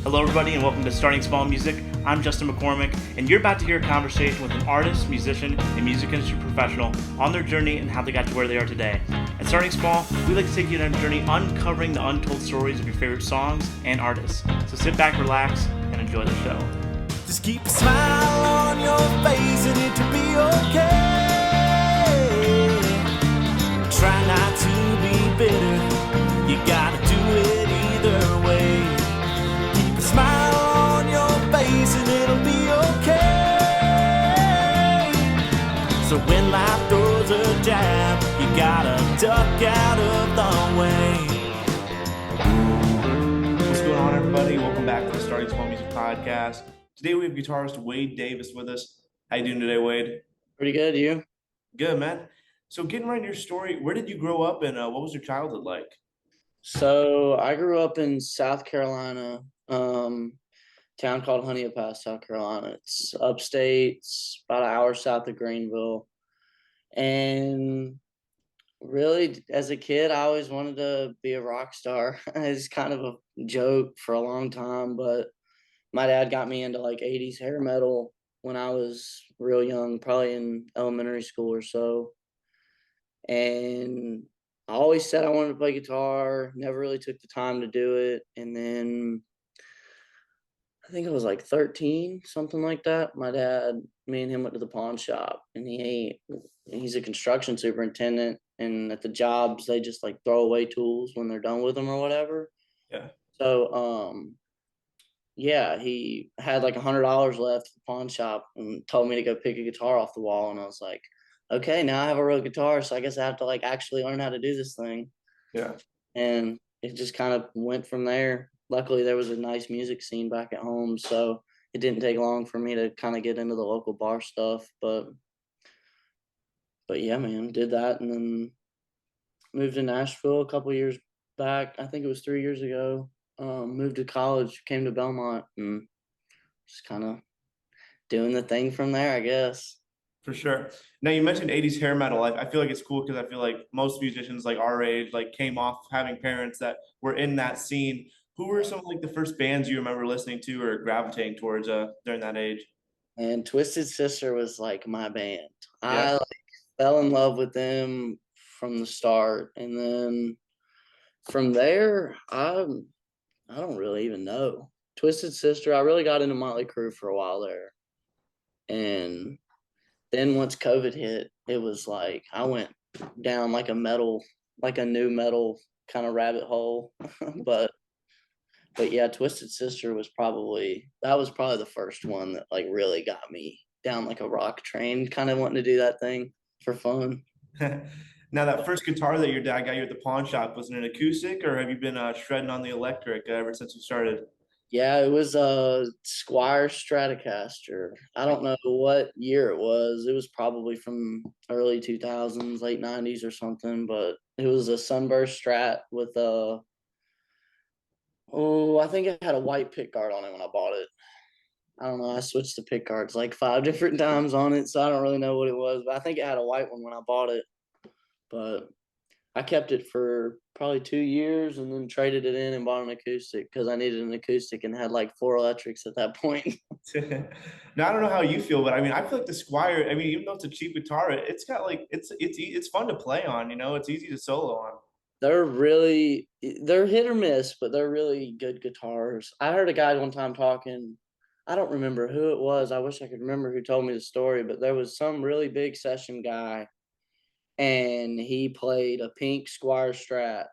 Hello, everybody, and welcome to Starting Small Music. I'm Justin McCormick, and you're about to hear a conversation with an artist, musician, and music industry professional on their journey and how they got to where they are today. At Starting Small, we like to take you on a journey uncovering the untold stories of your favorite songs and artists. So sit back, relax, and enjoy the show. Just keep a smile on your face and it'll be okay. Try not to be bitter, you gotta do it either way. Keep a smile on your face and it'll be okay. So when life throws a jab, you gotta duck out of the way. What's going on, everybody? Welcome back to the Starting Small Music Podcast. Today we have guitarist Wade Davis with us. How you doing today, Wade? Pretty good, you? Good, man. So getting right into your story, where did you grow up and what was your childhood like? So I grew up in South Carolina, town called Honea Pass, South Carolina. It's upstate, it's about an hour south of Greenville. And really, as a kid, I always wanted to be a rock star. It's kind of a joke for a long time, but my dad got me into like 80s hair metal when I was real young, probably in elementary school or so. And I always said I wanted to play guitar, never really took the time to do it. And then I think I was like 13, something like that. My dad, me and him went to the pawn shop, and he's a construction superintendent, and at the jobs they just like throw away tools when they're done with them or whatever. Yeah. So yeah, he had like $100 left at the pawn shop and told me to go pick a guitar off the wall, and I was like, okay, now I have a real guitar, so I guess I have to like actually learn how to do this thing. Yeah. And it just kind of went from there. Luckily, there was a nice music scene back at home, so it didn't take long for me to kind of get into the local bar stuff. But yeah, man, did that, and then moved to Nashville a couple years back. I think it was 3 years ago. Moved to college, came to Belmont, and just kind of doing the thing from there, I guess. For sure. Now you mentioned 80s hair metal. I feel like it's cool because I feel like most musicians like our age like came off having parents that were in that scene. Who were some of like the first bands you remember listening to or gravitating towards during that age? And Twisted Sister was like my band. Yeah. I like fell in love with them from the start, and then from there, I don't really even know. Twisted Sister, I really got into Motley Crue for a while there, and then once COVID hit, it was like I went down like a new metal kind of rabbit hole. but yeah, Twisted Sister was probably the first one that like really got me down like a rock train, kind of wanting to do that thing for fun. Now that first guitar that your dad got you at the pawn shop, was it an acoustic or have you been shredding on the electric ever since you started? Yeah, it was a Squire Stratocaster. I don't know what year it was. It was probably from early 2000s, late 90s or something, but it was a Sunburst Strat with I think it had a white pick guard on it when I bought it. I don't know. I switched the pick guards like 5 different times on it, so I don't really know what it was, but I think it had a white one when I bought it. But I kept it for probably 2 years and then traded it in and bought an acoustic because I needed an acoustic and had like 4 electrics at that point. Now I don't know how you feel, but I mean I feel like the Squire. I mean even though it's a cheap guitar, it's got like it's fun to play on. You know, it's easy to solo on. They're hit or miss, but they're really good guitars. I heard a guy one time talking, I don't remember who it was. I wish I could remember who told me the story, but there was some really big session guy and he played a pink Squire Strat,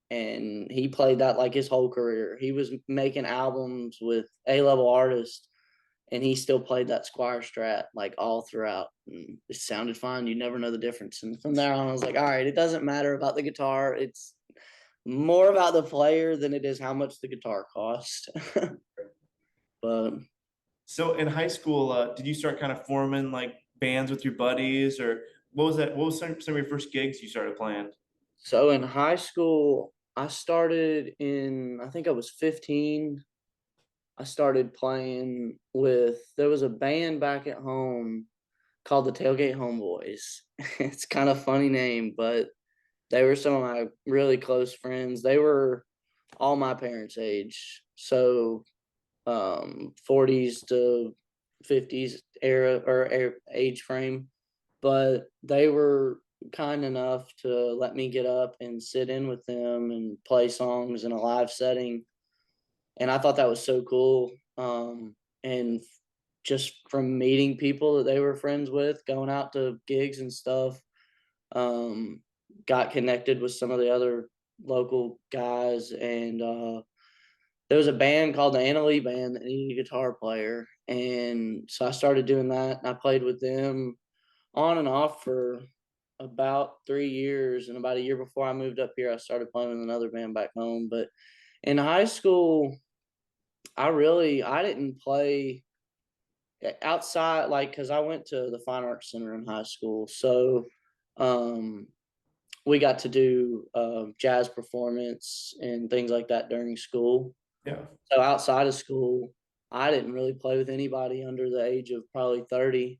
and he played that like his whole career. He was making albums with A-level artists, and he still played that Squire Strat like all throughout. And it sounded fine. You never know the difference. And from there on, I was like, all right, it doesn't matter about the guitar. It's more about the player than it is how much the guitar cost. But So in high school, did you start kind of forming like bands with your buddies, or what was that? What was some of your first gigs you started playing? so in high school, I started I think I was 15. I started playing there was a band back at home called the Tailgate Homeboys. It's kind of a funny name, but they were some of my really close friends. They were all my parents' age. So 40s to 50s era or age frame, but they were kind enough to let me get up and sit in with them and play songs in a live setting. And I thought that was so cool. And just from meeting people that they were friends with, going out to gigs and stuff, um, got connected with some of the other local guys. And there was a band called the Anna Lee Band that needed a guitar player. And so I started doing that. And I played with them on and off for about 3 years. And about a year before I moved up here, I started playing with another band back home. But in high school, I didn't play outside, like, because I went to the Fine Arts Center in high school. So um, we got to do jazz performance and things like that during school. Yeah. So outside of school, I didn't really play with anybody under the age of probably 30.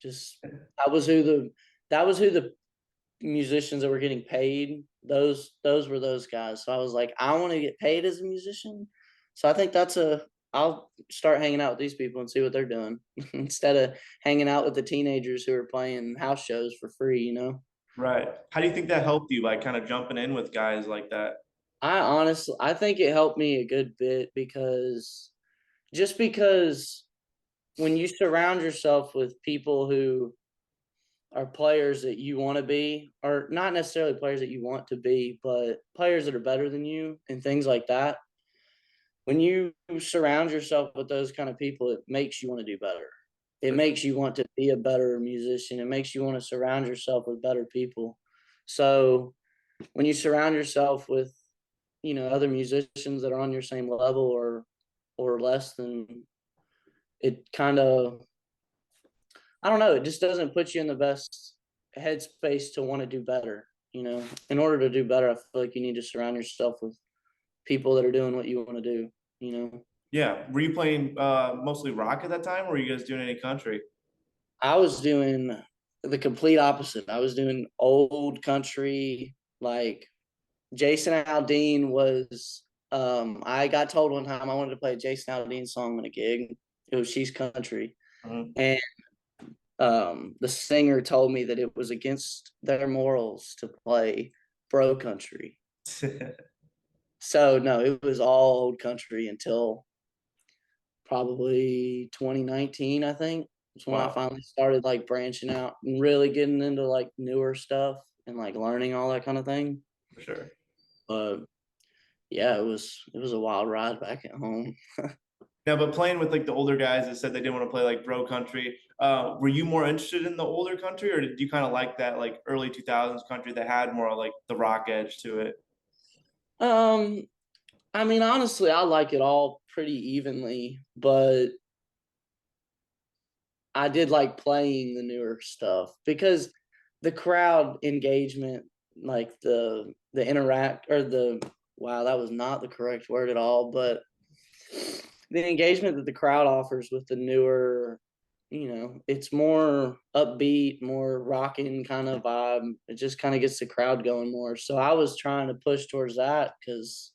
Just that was who the musicians that were getting paid. Those were those guys. So I was like, I want to get paid as a musician. So I think I'll start hanging out with these people and see what they're doing instead of hanging out with the teenagers who are playing house shows for free, you know? Right. How do you think that helped you, like kind of jumping in with guys like that? I think it helped me a good bit because when you surround yourself with people who are players that you want to be, or not necessarily players that you want to be, but players that are better than you and things like that. When you surround yourself with those kind of people, it makes you want to do better. It makes you want to be a better musician. It makes you want to surround yourself with better people. So when you surround yourself with, other musicians that are on your same level or less than, it kind of, I don't know, it just doesn't put you in the best headspace to want to do better. In order to do better, I feel like you need to surround yourself with people that are doing what you want to do, you know. Yeah. Were you playing mostly rock at that time, or were you guys doing any country? I was doing the complete opposite. I was doing old country, like Jason Aldean was. I got told one time I wanted to play a Jason Aldean song on a gig. It was She's Country. Mhm. And the singer told me that it was against their morals to play bro country. So no, it was all old country until probably 2019, I think. It's when I Wow. finally started like branching out and really getting into like newer stuff and like learning all that kind of thing. For sure. But yeah, it was a wild ride back at home. Now, but playing with like the older guys that said they didn't want to play like bro country, were you more interested in the older country, or did you kind of like that like early 2000s country that had more like the rock edge to it? Um, I mean, honestly, I like it all pretty evenly, but I did like playing the newer stuff because the crowd engagement, like the interact or the wow, that was not the correct word at all, but the engagement that the crowd offers with the newer, it's more upbeat, more rocking kind of vibe. It just kind of gets the crowd going more. So I was trying to push towards that because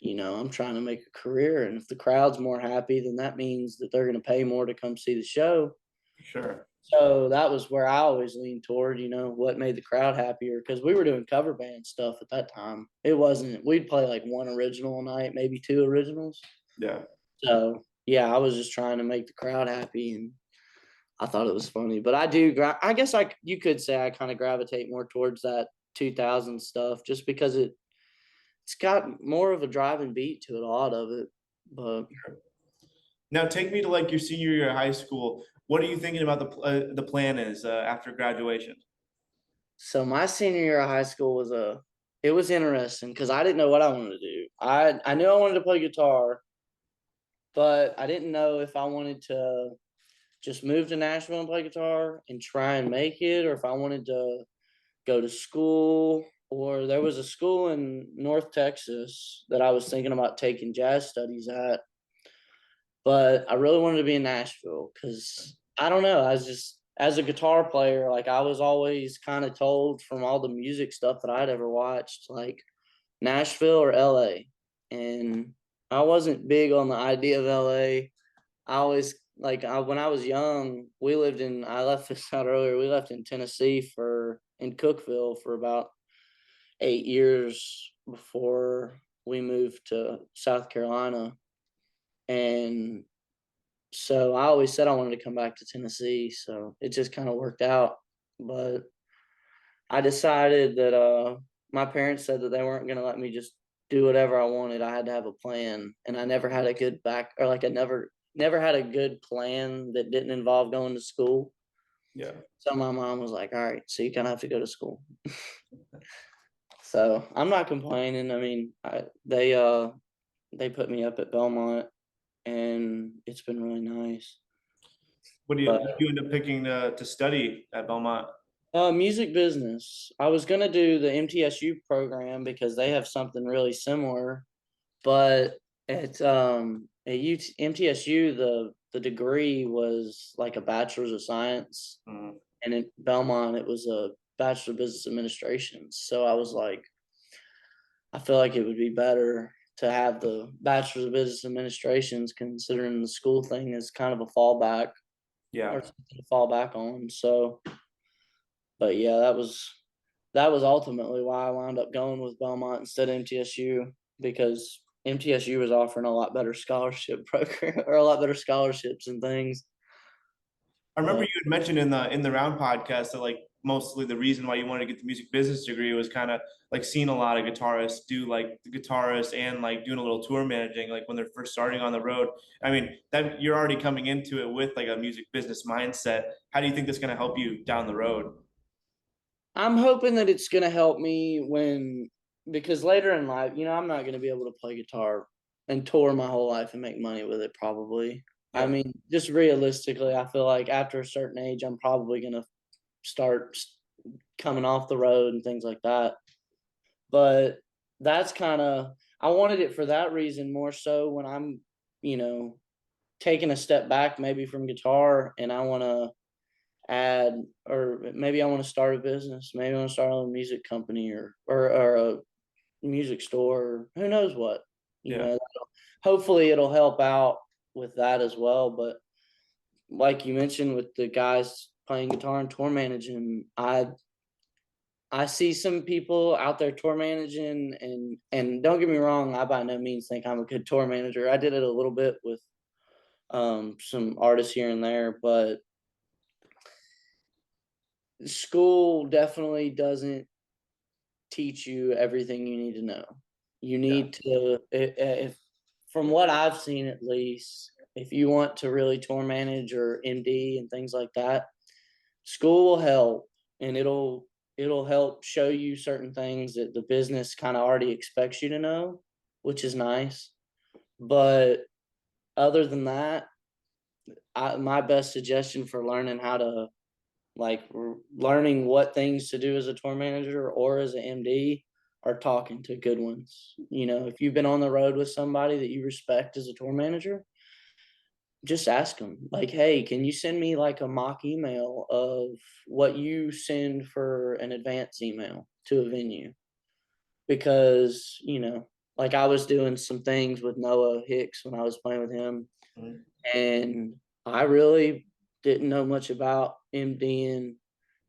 I'm trying to make a career. And if the crowd's more happy, then that means that they're going to pay more to come see the show. For sure. So that was where I always leaned toward, what made the crowd happier. Because we were doing cover band stuff at that time. It wasn't, we'd play like one original a night, maybe two originals. Yeah. So yeah, I was just trying to make the crowd happy. And I thought it was funny. But I guess you could say I kind of gravitate more towards that 2000 stuff just because it's got more of a driving beat to it, a lot of it. But Now, take me to like your senior year of high school. What are you thinking about the plan is after graduation? so my senior year of high school it was interesting because I didn't know what I wanted to do. I knew I wanted to play guitar, but I didn't know if I wanted to just move to Nashville and play guitar and try and make it, or if I wanted to go to school. Or there was a school in North Texas that I was thinking about taking jazz studies at, but I really wanted to be in Nashville because I don't know. I was just, as a guitar player, like I was always kind of told from all the music stuff that I'd ever watched, like Nashville or LA. And I wasn't big on the idea of LA. I always when I was young, we lived in I left this out earlier. We left in Tennessee in Cookeville for about 8 years before we moved to South Carolina. And so I always said I wanted to come back to Tennessee. So it just kind of worked out. But I decided that my parents said that they weren't going to let me just do whatever I wanted. I had to have a plan, and I never had a good I never had a good plan that didn't involve going to school. Yeah. So my mom was like, "All right, so you kind of have to go to school." So I'm not complaining. I mean, they put me up at Belmont, and it's been really nice. What do But you end up picking to study at Belmont? music business. I was gonna do the MTSU program because they have something really similar, but at MTSU the degree was like a bachelor's of science, and at Belmont it was a bachelor of business administration. So I was like, I feel like it would be better to have the bachelor's of business administrations, considering the school thing is kind of a fallback Yeah. or something to fall back on. So, but yeah, that was ultimately why I wound up going with Belmont instead of MTSU, because MTSU was offering a lot better scholarship program or a lot better scholarships and things. I remember But you had mentioned in the round podcast that like mostly the reason why you wanted to get the music business degree was kind of like seeing a lot of guitarists do like the guitarist and like doing a little tour managing like when they're first starting on the road. I mean, that you're already coming into it with like a music business mindset. How do you think that's going to help you down the road? I'm hoping that it's gonna help me because later in life, I'm not gonna be able to play guitar and tour my whole life and make money with it probably. I Yeah. mean, just realistically, I feel like after a certain age, I'm probably gonna start coming off the road and things like that. But that's kind of I wanted it for that reason more so when I'm, you know, taking a step back maybe from guitar and I want to add or maybe I want to start a business, maybe I want to start a music company or a music store, who knows what. You Yeah. know, hopefully it'll help out with that as well, but like you mentioned with the guys playing guitar and tour managing, I see some people out there tour managing and don't get me wrong, I by no means think I'm a good tour manager. I did it a little bit with some artists here and there, but school definitely doesn't teach you everything you need to know. You Yeah. need to if from what I've seen at least, if you want to really tour manage or MD and things like that, school will help, and it'll help show you certain things that the business kind of already expects you to know, which is nice. But other than that, my best suggestion for learning how to learning what things to do as a tour manager or as an MD are talking to good ones. If you've been on the road with somebody that you respect as a tour manager, just ask them like, hey, can you send me like a mock email of what you send for an advance email to a venue? Because like I was doing some things with Noah Hicks when I was playing with him, Mhm. and I really didn't know much about MDing,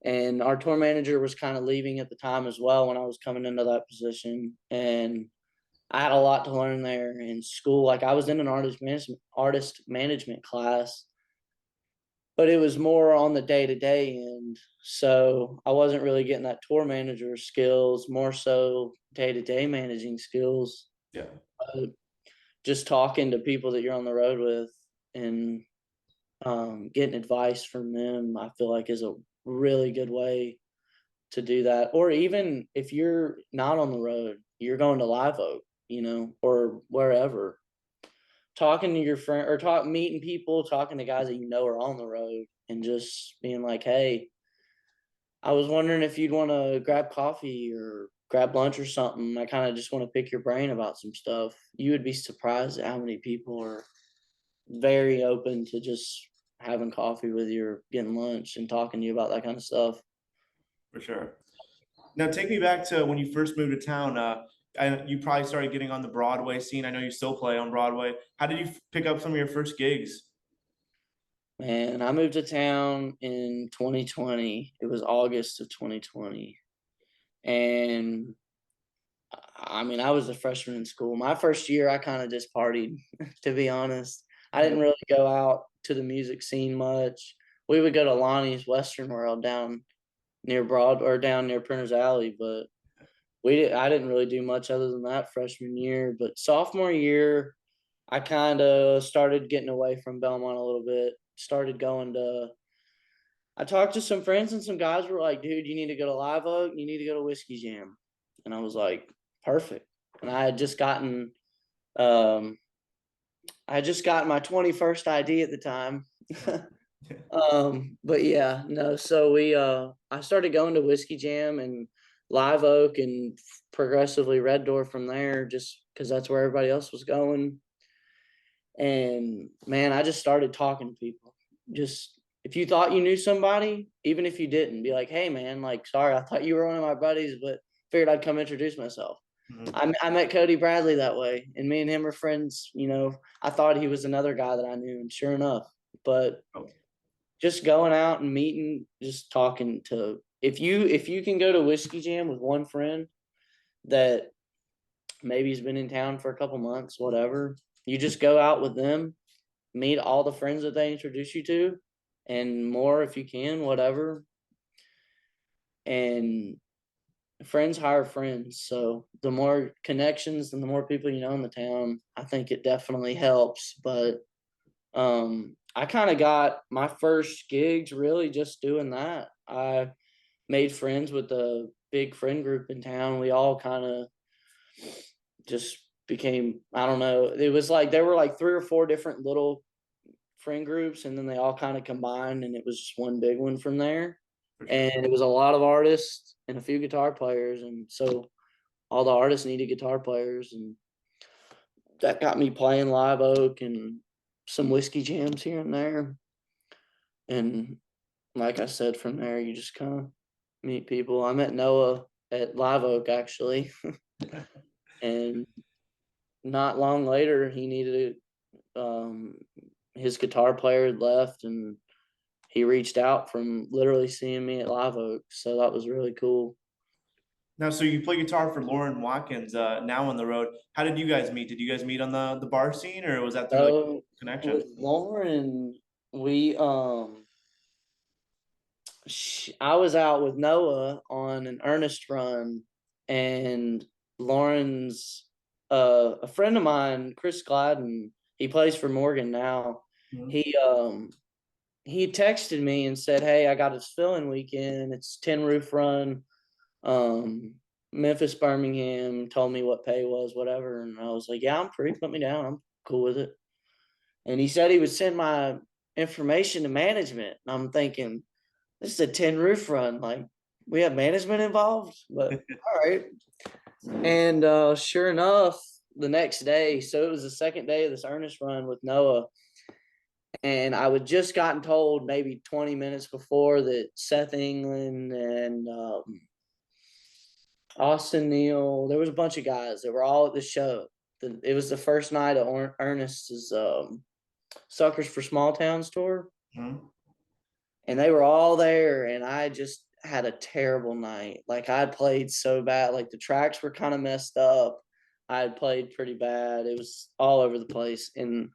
and our tour manager was kind of leaving at the time as well when I was coming into that position, and I had a lot to learn there in school. Like I was in an artist management class, but it was more on the day to day end. So I wasn't really getting that tour manager skills, more so day to day managing skills. Yeah. Just talking to people that you're on the road with and getting advice from them, I feel like is a really good way to do that. Or even if you're not on the road, you're going to Live Oak, or wherever, talking to your friend or meeting people, talking to guys that are on the road and just being like, hey, I was wondering if you'd want to grab coffee or grab lunch or something. I kind of just want to pick your brain about some stuff. You would be surprised at how many people are very open to just having coffee with you or getting lunch and talking to you about that kind of stuff. For sure. Now take me back to when you first moved to town. you probably started getting on the Broadway scene. I know you still play on Broadway. How did you pick up some of your first gigs? Man, I moved to town in 2020. It was August of 2020. And I mean, I was a freshman in school. My first year, I kind of just partied, to be honest. I didn't really go out to the music scene much. We would go to Lonnie's Western World down near down near Printer's Alley, but I didn't really do much other than that freshman year. But sophomore year, I kind of started getting away from Belmont a little bit. Started going to I talked to some friends and some guys were like, dude, you need to go to Live Oak, you need to go to Whiskey Jam. And I was like, perfect. And um I had just gotten my 21st ID at the time. But yeah, no, so I started going to Whiskey Jam and Live Oak and progressively Red Door from there, just because that's where everybody else was going. And man, I just started talking to people. Just if you thought you knew somebody, even if you didn't, be like, hey man, like, sorry, I thought you were one of my buddies, but figured I'd come introduce myself. I met Cody Bradley that way, and me and him are friends. I thought he was another guy that I knew, and sure enough. But just going out and meeting, just talking to if you can go to Whiskey Jam with one friend that maybe he's been in town for a couple months, whatever, you just go out with them, meet all the friends that they introduce you to, and more if you can, whatever. And friends hire friends. So the more connections and the more people you know in the town, I think it definitely helps. But I kind of got my first gigs really just doing that. I made friends with a big friend group in town. We all kind of just became, I don't know, it was like there were like 3 or 4 different little friend groups, and then they all kind of combined, and it was just one big one from there. And it was a lot of artists and a few guitar players, and so all the artists needed guitar players, and that got me playing Live Oak and some Whiskey Jams here and there. And like I said, from there you just kind of meet people. I met Noah at Live Oak actually, and not long later he needed his guitar player had left, and he reached out from literally seeing me at Live Oak. So that was really cool. Now, so you play guitar for Lauren Watkins, now on the road. How did you guys meet? Did you guys meet on the bar scene, or was that through like So connection? with Lauren, we I was out with Noah on an Ernest run, and Lauren's a friend of mine, Chris Gladden. He plays for Morgan now. Mhm. He texted me and said, "Hey, I got this fill-in weekend. It's 10 roof run. Memphis, Birmingham." Told me what pay was, whatever, and I was like, "Yeah, I'm free. Put me down. I'm cool with it." And he said he would send my information to management. And I'm thinking, this is a 10 roof run. Like, we have management involved, but all right. And sure enough, the next day, so it was the second day of this Ernest run with Noah. And I would just gotten told maybe 20 minutes before that Seth England and Austin Neal, there was a bunch of guys that were all at the show. It was the first night of Ernest's Suckers for Small Towns tour. Mhm. And they were all there, and I just had a terrible night. Like, I played so bad. Like, the tracks were kind of messed up. I had played pretty bad. It was all over the place. And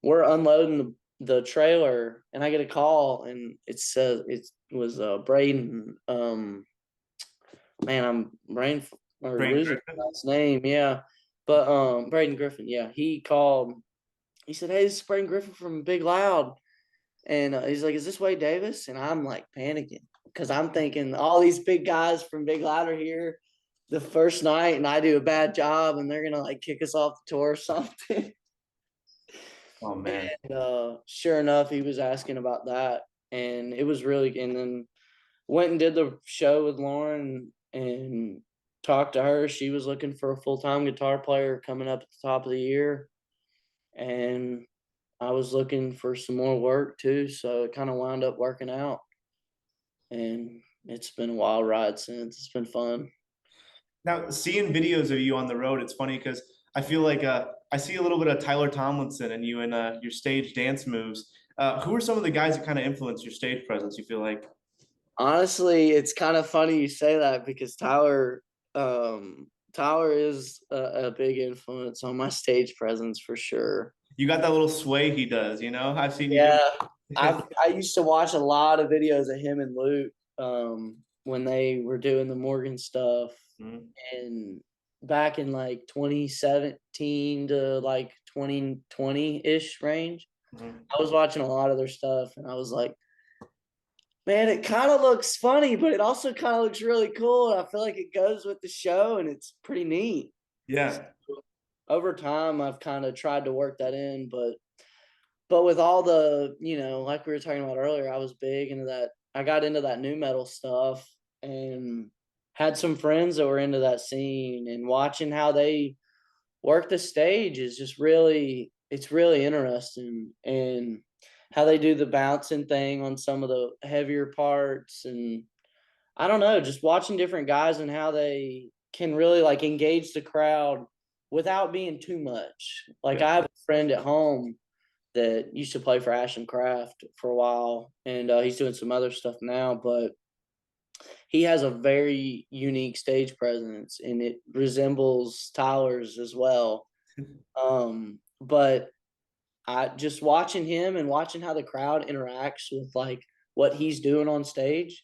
we're unloading the trailer, and I get a call, and it says it was Braden. Man, I'm brain or Brain losing Griffin? his name. Yeah, but Braden Griffin. Yeah, he called. He said, "Hey, this is Braden Griffin from Big Loud." And he's like, "Is this Wade Davis?" And I'm like panicking because I'm thinking all these big guys from Big Loud are here the first night, and I do a bad job, and they're gonna like kick us off the tour or something. Oh man. And sure enough, he was asking about that, and it was really. And then went and did the show with Lauren and talked to her. She was looking for a full-time guitar player coming up at the top of the year, and I was looking for some more work too, so it kind of wound up working out. And it's been a wild ride since. It's been fun. Now, seeing videos of you on the road, it's funny because I feel like I see a little bit of Tyler Tomlinson and you in your stage dance moves. Who are some of the guys that kind of influence your stage presence, you feel like? Honestly, it's kind of funny you say that because Tyler is a big influence on my stage presence for sure. You got that little sway he does, you know? I've seen you do Yeah, it. I used to watch a lot of videos of him and Luke when they were doing the Morgan stuff, Mhm, and back in like 2017 to like 2020 ish range. mhm. I was watching a lot of their stuff, and I was like, man, it kind of looks funny, but it also kind of looks really cool. And I feel like it goes with the show, and it's pretty neat. So Yeah. over time, I've kind of tried to work that in, but with all the, like we were talking about earlier, I was big into that. I got into that new metal stuff and had some friends that were into that scene, and watching how they work the stage is just really, it's really interesting. And how they do the bouncing thing on some of the heavier parts, and I don't know, just watching different guys and how they can really like engage the crowd without being too much. Like Yeah. I have a friend at home that used to play for Ashton Craft for a while, and he's doing some other stuff now, but he has a very unique stage presence, and it resembles Tyler's as well. But I just watching him and watching how the crowd interacts with like what he's doing on stage,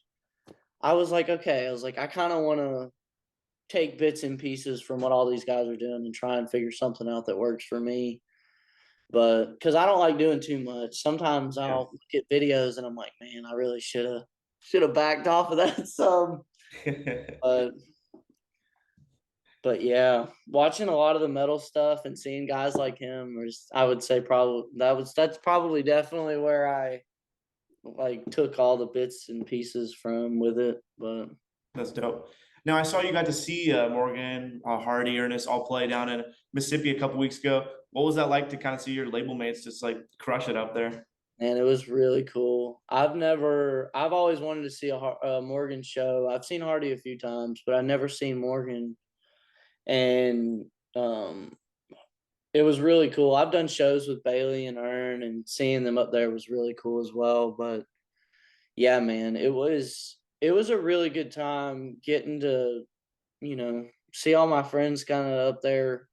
I was like, okay, I was like, I kind of want to take bits and pieces from what all these guys are doing and try and figure something out that works for me. But because I don't like doing too much, sometimes Yeah. I'll look at videos and I'm like, man, I really should have backed off of that some. But but yeah, watching a lot of the metal stuff and seeing guys like him was, I would say, probably that's probably definitely where I like took all the bits and pieces from with it. But That's dope. Now, I saw you got to see Morgan, Hardy, Ernest all play down in Mississippi a couple weeks ago. What was that like to kind of see your label mates just like crush it up there? man, it was really cool. I've always wanted to see a Morgan show. I've seen Hardy a few times, but I've never seen Morgan. And um, it was really cool. I've done shows with Bailey and Ern, and seeing them up there was really cool as well. But yeah, man, it was a really good time getting to, see all my friends kind of up there,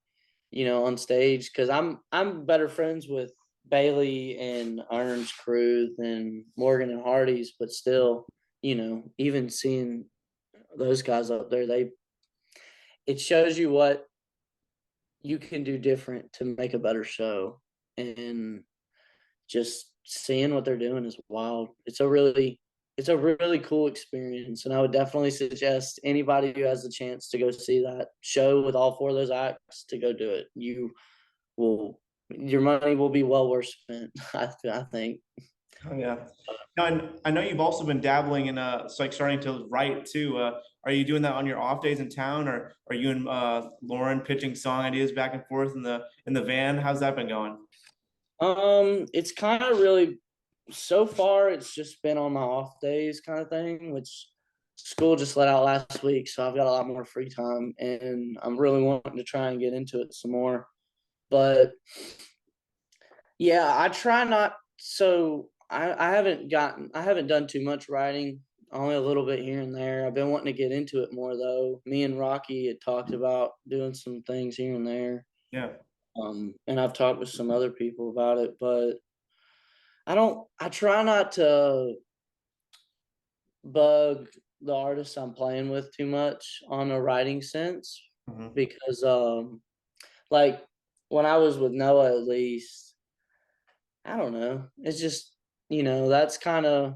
on stage, because I'm better friends with Bailey and Ern's crew than Morgan and Hardy's, but still, even seeing those guys up there, it shows you what you can do different to make a better show. And just seeing what they're doing is wild. It's a really cool experience, and I would definitely suggest anybody who has the chance to go see that show with all four of those acts to go do it. Your money will be well worth spent. I think. Oh yeah. Now, I know you've also been dabbling in so like starting to write too. Are you doing that on your off days in town, or are you and Lauren pitching song ideas back and forth in the van? How's that been going? It's kind of really, so far it's just been on my off days kind of thing, which school just let out last week, so I've got a lot more free time, and I'm really wanting to try and get into it some more. But yeah, I try not. So I haven't done too much writing, only a little bit here and there. I've been wanting to get into it more though. Me and Rocky had talked about doing some things here and there. Yeah. And I've talked with some other people about it, but I try not to bug the artists I'm playing with too much on a writing sense, Hmm. because like when I was with Noah, at least, I don't know. It's just, that's kind of,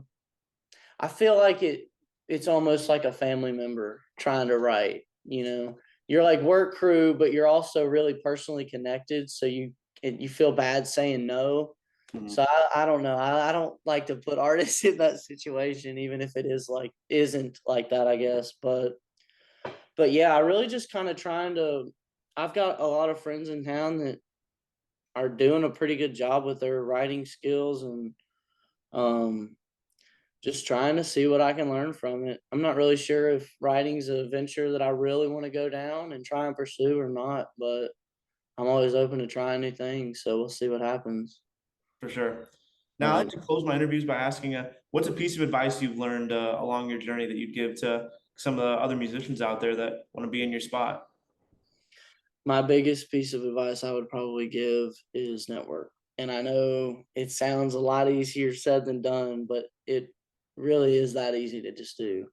I feel like it's almost like a family member trying to write, You're like work crew, but you're also really personally connected, so you feel bad saying no. Hmm. So I don't know. I don't like to put artists in that situation, even if it isn't like that, I guess. But yeah, I really just kind of trying to. I've got a lot of friends in town that are doing a pretty good job with their writing skills, and um, just trying to see what I can learn from it. I'm not really sure if writing's a venture that I really want to go down and try and pursue or not, but I'm always open to trying new things, so we'll see what happens. For sure. Now, I like Right. to close my interviews by asking, what's a piece of advice you've learned along your journey that you'd give to some of the other musicians out there that want to be in your spot? My biggest piece of advice I would probably give is network. And I know it sounds a lot easier said than done, but it really is that easy to just do.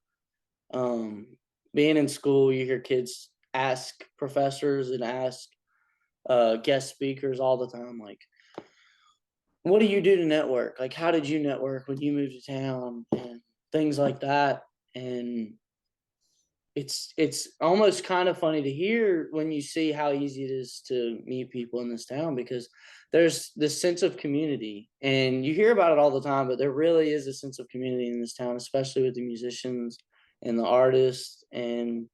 Um, Being in school, you hear kids ask professors and ask guest speakers all the time, like, what do you do to network? Like, how did you network when you moved to town and things like that? And it's almost kind of funny to hear when you see how easy it is to meet people in this town, because there's this sense of community, and you hear about it all the time, but there really is a sense of community in this town, especially with the musicians and the artists. And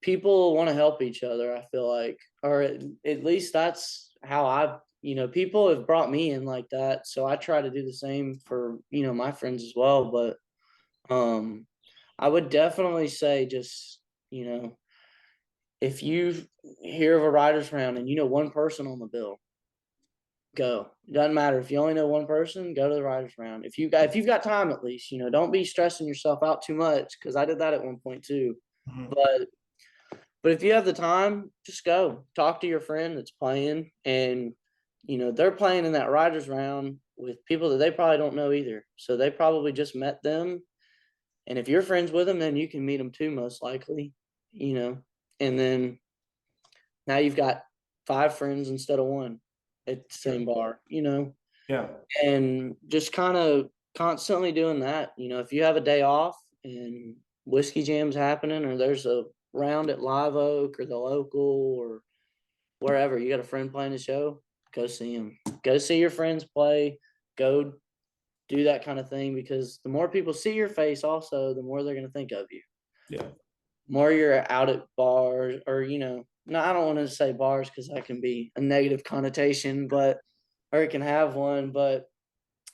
people want to help each other, I feel like, or at least that's how people have brought me in like that, so I try to do the same for my friends as well. But um I would definitely say, just, if you hear of a writers round and you know one person on the bill, go. Doesn't matter if you only know one person, go to the writers round. If you've got time, at least, don't be stressing yourself out too much, because I did that at one point too. Mhm. But if you have the time, just go. Talk to your friend that's playing, and they're playing in that writers round with people that they probably don't know either. So they probably just met them, and if you're friends with them, then you can meet them too, most likely, you know. And then now you've got 5 friends instead of 1 at the Sure. same bar. Yeah. And just kinda constantly doing that. If you have a day off and whiskey jam's happening, or there's a round at Live Oak or the local or wherever, you got a friend playing a show, go see him. Go see your friends play. Go do that kinda thing, because the more people see your face also, the more they're gonna think of you. Yeah. More you're out at bars, or no, I don't want to say bars because that can be a negative connotation, but or it can have one. But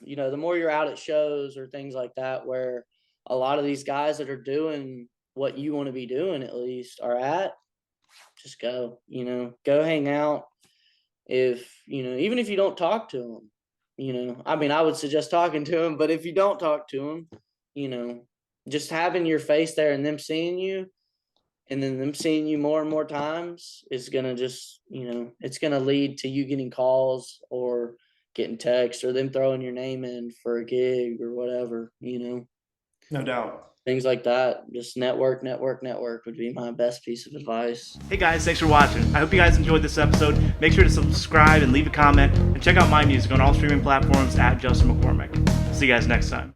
the more you're out at shows or things like that, where a lot of these guys that are doing what you want to be doing, at least, are at, just go. Go hang out. If even if you don't talk to them, I mean, I would suggest talking to them, but if you don't talk to them, you know just having your face there and them seeing you, and then them seeing you more and more times, is gonna just, it's gonna lead to you getting calls or getting texts, or them throwing your name in for a gig or whatever. No doubt. Things like that. Just network, network, network would be my best piece of advice. Hey guys, thanks for watching. I hope you guys enjoyed this episode. Make sure to subscribe and leave a comment, and check out my music on all streaming platforms at Justin McCormick. See you guys next time.